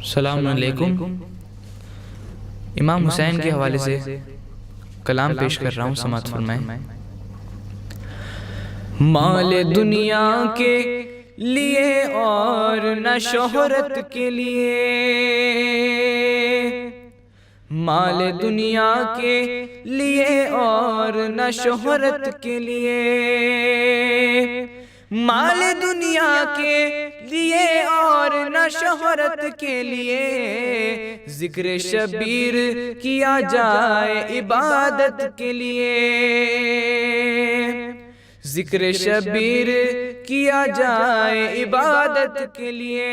السلام علیکم۔ امام حسین کے حوالے سے کلام پیش کر رہا ہوں، سماعت فرمائیں۔ مال دنیا کے لیے اور نہ شہرت کے لیے، مال دنیا کے لیے اور نہ شہرت کے لیے، مال دنیا کے لیے اور نہ شہرت کے لیے، ذکر شبیر کیا جائے عبادت کے لیے، ذکر شبیر کیا جائے عبادت کے لیے۔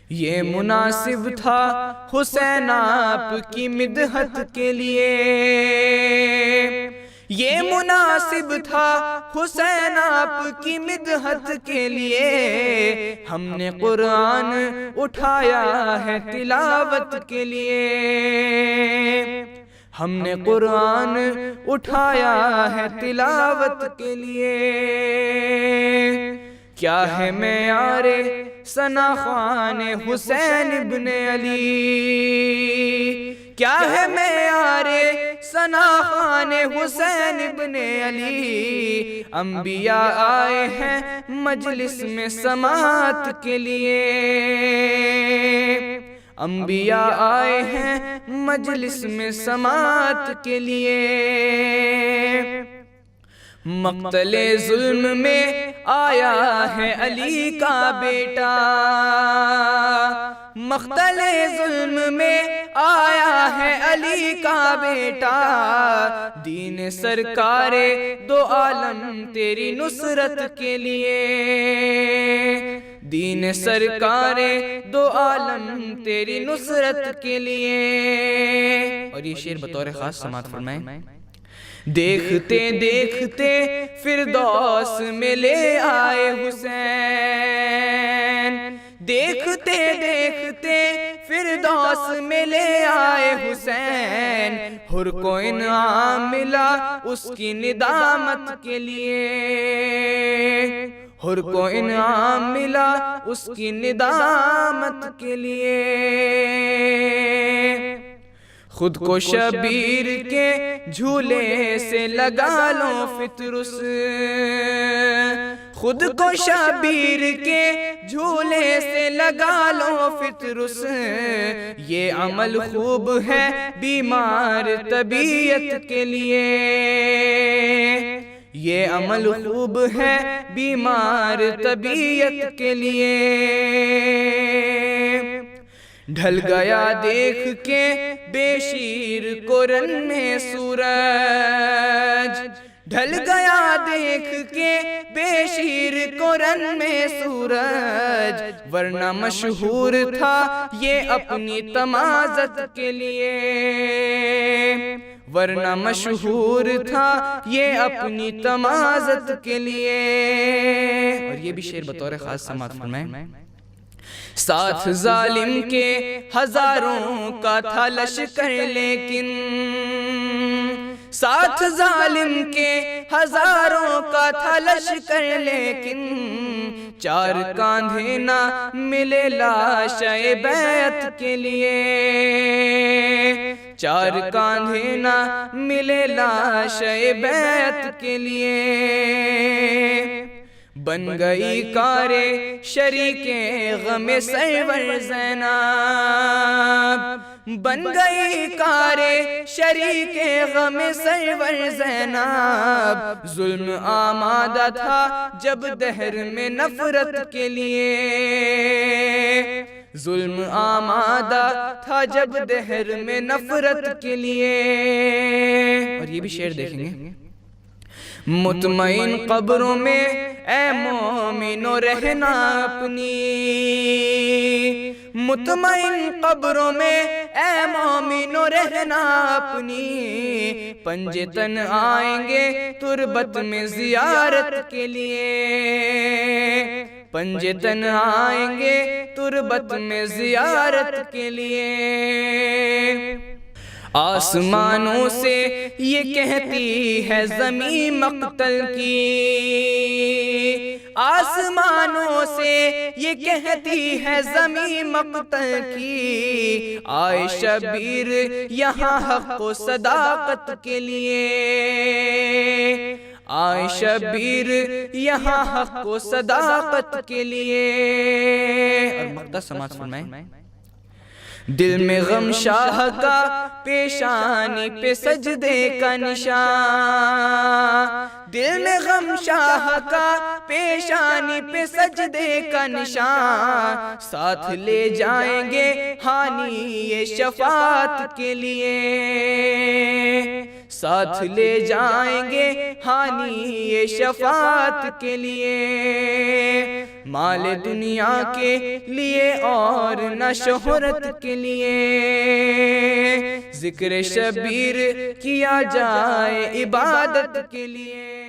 یہ مناسب تھا حسین آپ کی مدحت کے لیے، یہ مناسب تھا حسین آپ کی مدحت کے لیے۔ ہم نے قرآن اٹھایا ہے تلاوت کے لیے، ہم نے قرآن اٹھایا ہے تلاوت کے لیے۔ کیا ہے معیار ثنا خوان حسین ابن علی، کیا ہے معیار ثنا خوان حسین ابن علی۔ انبیاء آئے ہیں مجلس میں سماعت کے لیے، انبیاء آئے ہیں مجلس میں سماعت کے لیے۔ مقتل ظلم میں آیا ہے علی کا بیٹا، مقتل ظلم میں آیا ہے علی کا بیٹا۔ دین سرکار دو عالم تیری نصرت کے لیے، دین سرکار دو عالم تیری نصرت کے لیے۔ اور یہ شعر بطور خاص سماعت فرمائیں۔ دیکھتے دیکھتے فردوس میں لے آئے حسین، دیکھتے دیکھتے فردوس میں لے آئے حسین۔ حر کو انعام ملا اس کی ندامت کے لیے، حر کو انعام ملا اس کی ندامت کے لیے۔ خود کو شبیر کے جھولے سے لگا لو فطرس، خود کو شبیر کے جھولے سے لگا لو فطرس۔ یہ عمل خوب ہے بیمار طبیعت کے لیے، یہ عمل خوب ہے بیمار طبیعت کے لیے۔ ڈھل گیا دیکھ کے بے شیر کو رن میں سورج، ڈھل گیا دیکھ کے بے شیر کو رن میں سورج۔ ورنہ مشہور تھا یہ اپنی تمازت کے لیے، ورنہ مشہور تھا یہ اپنی تمازت کے لیے۔ اور یہ بھی شعر بطور خاص سماعت فرمائیں۔ ساتھ ظالم کے ہزاروں کا تھا لشکر لیکن، ساتھ ظالم کے ہزاروں کا تھا لشکر لیکن، چار کاندھے نہ ملے لاشے بیعت کے لیے، چار کاندھے نہ ملے لاشے بیعت کے لیے۔ بن گئی کار شریک غم سرور زینب، بن گئی کار شریک غم سرور زینب۔ ظلم آمادہ تھا جب دہر میں نفرت کے لیے، ظلم آمادہ تھا جب دہر میں نفرت کے لیے۔ اور یہ بھی شعر دیکھیں گے۔ مطمئن قبروں میں اے مومنو رہنا اپنی، مطمئن قبروں میں اے مومنو رہنا اپنی۔ پنجے تن آئیں گے تربت میں زیارت کے لیے، پنجے تن آئیں گے تربت میں زیارت کے لیے۔ آسمانوں سے یہ کہتی ہے زمین مقتل کی، آسمانوں سے یہ کہتی ہے زمین مقتل کی، آئے شبیر یہاں حق و صداقت کے لیے، آئے شبیر یہاں حق و صداقت کے لیے۔ اور مقدس سماعت فرمائیں، دل میں غم شاہ کا پیشانی پہ سجدے کا نشان، دل میں غم شاہ کا پیشانی پہ سجدے کا نشان، ساتھ لے جائیں گے ہانی یہ شفاعت کے لیے، ساتھ لے جائیں گے ہانی یہ شفاعت کے لیے، مال دنیا کے لیے اور نہ شہرت کے لیے، ذکر شبیر کیا جائے عبادت کے لیے۔